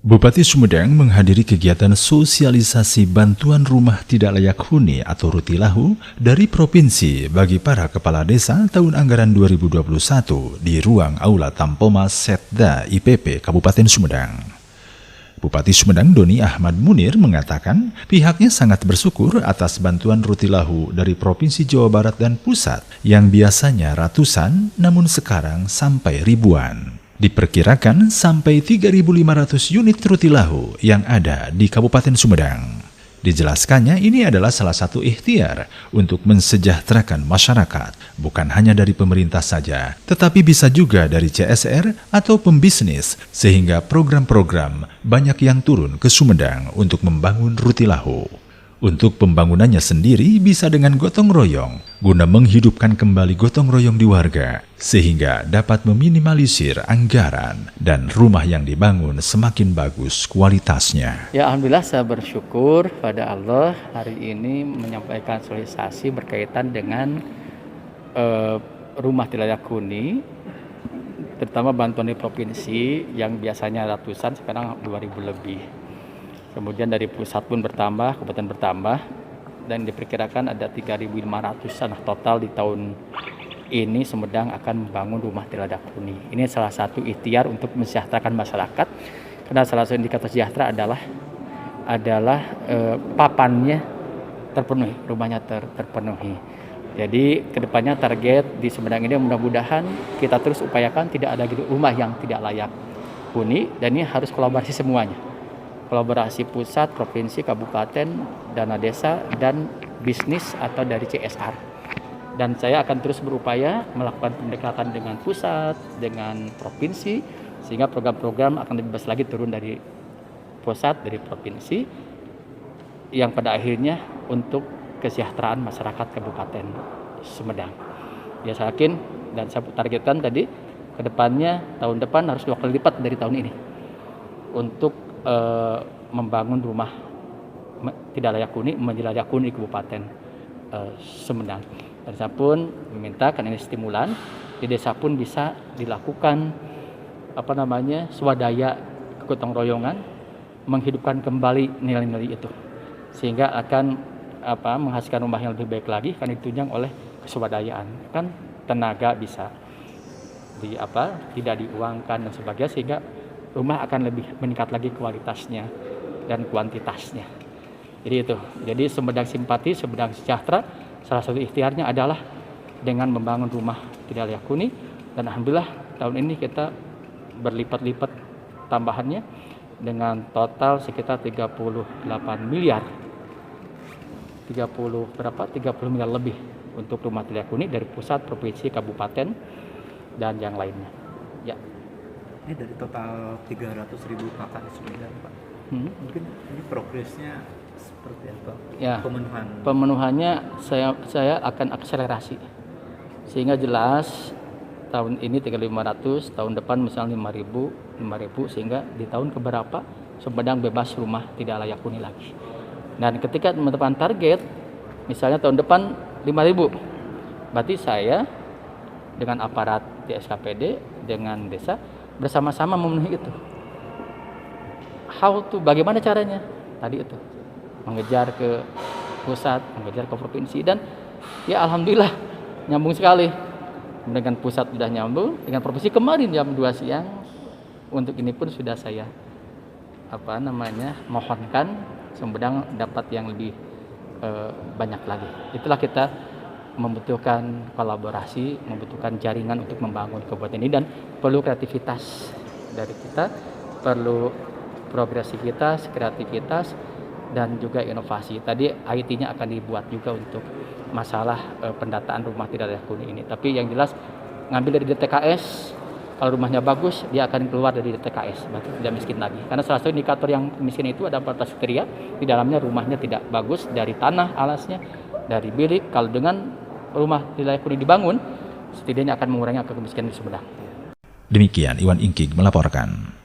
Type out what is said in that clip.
Bupati Sumedang menghadiri kegiatan sosialisasi bantuan rumah tidak layak huni atau Rutilahu dari Provinsi bagi para kepala desa tahun anggaran 2021 di ruang Aula Tampoma Setda IPP Kabupaten Sumedang. Bupati Sumedang Doni Ahmad Munir mengatakan pihaknya sangat bersyukur atas bantuan Rutilahu dari Provinsi Jawa Barat dan Pusat yang biasanya ratusan namun sekarang sampai ribuan. Diperkirakan sampai 3.500 unit Rutilahu yang ada di Kabupaten Sumedang. Dijelaskannya ini adalah salah satu ikhtiar untuk mensejahterakan masyarakat, bukan hanya dari pemerintah saja, tetapi bisa juga dari CSR atau pembisnis, sehingga program-program banyak yang turun ke Sumedang untuk membangun Rutilahu. Untuk pembangunannya sendiri bisa dengan gotong royong, guna menghidupkan kembali gotong royong di warga, sehingga dapat meminimalisir anggaran dan rumah yang dibangun semakin bagus kualitasnya. Ya, alhamdulillah saya bersyukur pada Allah hari ini menyampaikan sosialisasi berkaitan dengan rumah tidak layak huni, terutama bantuan di provinsi yang biasanya ratusan sekarang 2.000 lebih. Kemudian dari pusat pun bertambah, kabupaten bertambah, dan diperkirakan ada 3.500-an total di tahun ini Sumedang akan membangun rumah tidak layak huni. Ini salah satu ikhtiar untuk mensejahterakan masyarakat, karena salah satu indikator sejahtera adalah papannya terpenuhi, rumahnya terpenuhi. Jadi kedepannya target di Sumedang ini mudah-mudahan kita terus upayakan tidak ada rumah yang tidak layak huni, dan ini harus kolaborasi semuanya. Kolaborasi pusat, provinsi, kabupaten, dana desa, dan bisnis atau dari CSR. Dan saya akan terus berupaya melakukan pendekatan dengan pusat, dengan provinsi, sehingga program-program akan lebih besar lagi turun dari pusat, dari provinsi, yang pada akhirnya untuk kesejahteraan masyarakat Kabupaten Sumedang. Ya, saya yakin dan saya targetkan tadi, ke depannya tahun depan harus 2 kali lipat dari tahun ini untuk membangun rumah tidak layak huni menjadi layak huni di Kabupaten Sumedang. Dan saya pun meminta karena ini stimulan di desa pun bisa dilakukan swadaya gotong royongan menghidupkan kembali nilai-nilai itu, sehingga akan menghasilkan rumah yang lebih baik lagi karena ditunjang oleh keswadayaan. Kan tenaga bisa tidak diuangkan dan sebagainya, sehingga rumah akan lebih meningkat lagi kualitasnya dan kuantitasnya. Jadi itu. Jadi Sumedang simpati, Sumedang sejahtera. Salah satu ikhtiarnya adalah dengan membangun rumah tidak layak huni, dan alhamdulillah tahun ini kita berlipat-lipat tambahannya dengan total sekitar 38 miliar. 30 miliar lebih untuk rumah tidak layak huni dari pusat, provinsi, kabupaten, dan yang lainnya. Ya. Ini dari total 300.000 kakak di Sumedang, Pak. Mungkin ini progresnya seperti apa? Ya, pemenuhannya saya akan akselerasi sehingga jelas tahun ini 3.500, tahun depan misalnya 5.000, sehingga di tahun keberapa Sumedang bebas rumah tidak layak huni lagi. Dan ketika menetapkan target, misalnya tahun depan 5.000, berarti saya dengan aparat di SKPD dengan desa bersama-sama memenuhi itu. Bagaimana caranya? Tadi itu, mengejar ke pusat, mengejar ke provinsi, dan ya alhamdulillah nyambung sekali. Dengan pusat sudah nyambung, dengan provinsi kemarin jam 2 siang. Untuk ini pun sudah saya mohonkan Sumedang dapat yang lebih banyak lagi. Itulah kita membutuhkan kolaborasi, membutuhkan jaringan untuk membangun kabupaten ini, dan perlu kreativitas dari kita, perlu progresivitas, kreativitas, dan juga inovasi. Tadi IT-nya akan dibuat juga untuk masalah pendataan rumah tidak layak huni ini. Tapi yang jelas ngambil dari DTKS, kalau rumahnya bagus dia akan keluar dari DTKS, berarti tidak miskin lagi. Karena salah satu indikator yang miskin itu ada 14 kriteria, di dalamnya rumahnya tidak bagus dari tanah alasnya, dari bilik. Kalau dengan rumah tidak layak huni dibangun, setidaknya akan mengurangi angka kemiskinan di Sumedang. Demikian Iwan Ingkig melaporkan.